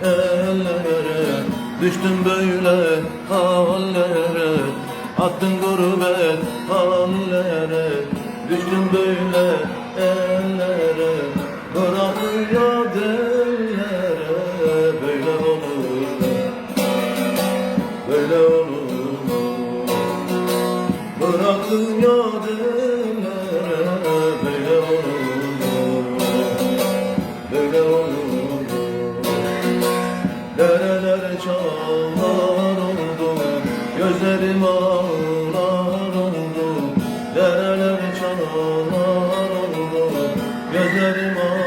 ellere, düştüm böyle hallere. Attın gurbet hallere, düştüm böyle ellere. Bırakın yad ellere, böyle olur mu? Böyle olur mu? Bırakın yad ellere, böyle olur mu? Böyle olur mu? Dereler çağlar oldu, gözlerim ağlar oldu. Dereler çağlar oldu, gözlerim ağlar oldu.